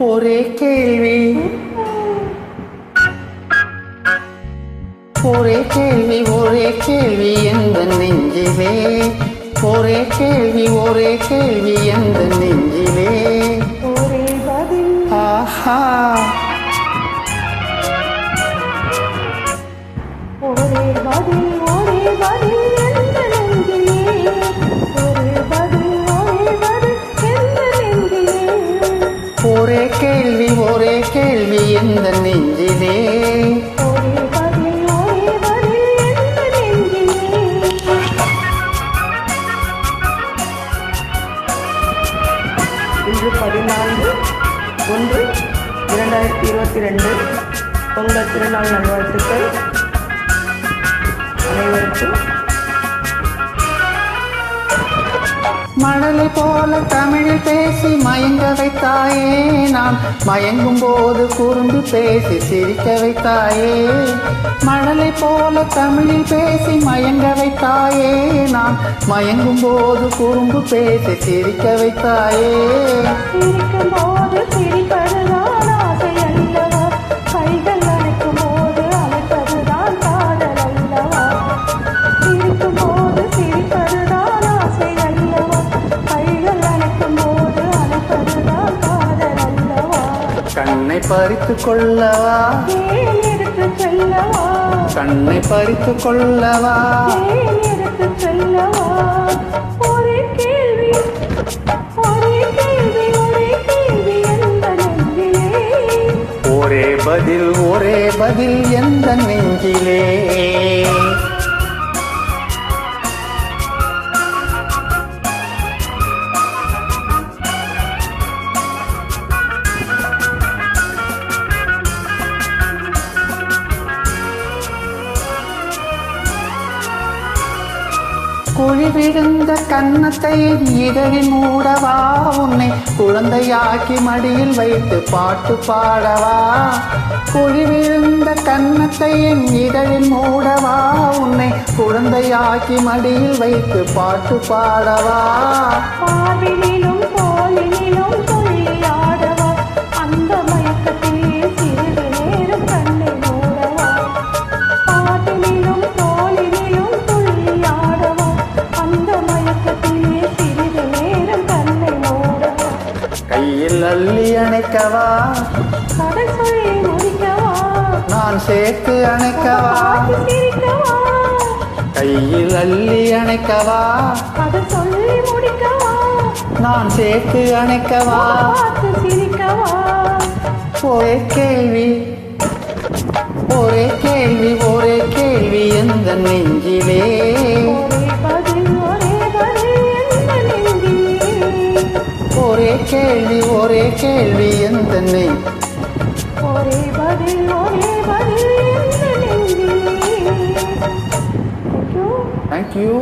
ஒரே கேள்வி ஒரே கேள்வி ஒரே கேள்வி எந்த நெஞ்சிலே ஒரே கேள்வி எந்த நெஞ்சிலே ஒரே பதில் ஆஹா ஒரே பதில் எந்த நெஞ்சிலே ஒரே பதில் எந்த நெஞ்சிலே ஒரே கேள்வி எந்த நெஞ்சிலே ஒரே பதில் எந்த நெஞ்சிலே. இன்று 14/1/2022 பொங்கல் திருநாள் நல்வாழ்த்துக்கள் அனைவருக்கும். மழலை போல தமிழில் பேசி மயங்க வைத்தாயே நான் மயங்கும் போது குறும்பு பேசி சிரிக்க வைத்தாயே மழலை போல தமிழில் பேசி மயங்க வைத்தாயே நான் மயங்கும் போது குறும்பு பேசி சிரிக்க வைத்தாயே சிரிக்கும் போது சிரிப்பதுதான் ஆசை அல்லவா, கைகள் அணைக்கும் போது அழைப்பதுதான் காதல் அல்லவா. சிரிக்கும் போது சிரிப்பதுதான் ஆசை அல்லவா, கைகள் அணைக்கும் போது அழைப்பதுதான் காதல் அல்லவா. கண்ணை பறித்து கொள்ளவா ஏன் எடுத்துச் செல்லவா, கண்ணை பறித்து கொள்ளவா ஏன் எடுத்துச் செல்லவா. ஒரே கேள்வி எந்த நெஞ்சிலே ஒரே பதில் எந்த நெஞ்சிலே. குழி விழுந்த கன்னத்தை இதழில் மூடவா உன்னை குழந்தையாக்கி மடியில் வைத்து பாட்டு பாடவா குழி விழுந்த கன்னத்தை இதழில் மூடவா உன்னை குழந்தையாக்கி மடியில் வைத்து பாட்டு பாடவா பாவினிலும் தோளினிலும் துள்ளியாடவா, அந்த மயக்கத்திலே சிறிது நேரம் கண்ணை மூடவா. பாவினிலும் தோளினிலும் துள்ளியாடவா, அந்த மயக்கத்திலே சிறிது நேரம் கண்ணை மூடவா. கையில் அள்ளி அணைக்கவா கதை சொல்லி முடிக்கவா, நான் சேர்த்து அணைக்கவா பார்த்து சிரிக்கவா. கையில் அள்ளி அணைக்கவா கதை சொல்லி முடிக்கவா, நான் சேர்த்து அணைக்கவா பார்த்து சிரிக்கவா. ஒரே கேள்வி எந்த நெஞ்சிலே ஒரே பதில் எந்த நெஞ்சிலே ஒரே கேள்வி எந்த நெஞ்சிலே ஒரே பதில் எந்த நெஞ்சிலே. Thank you.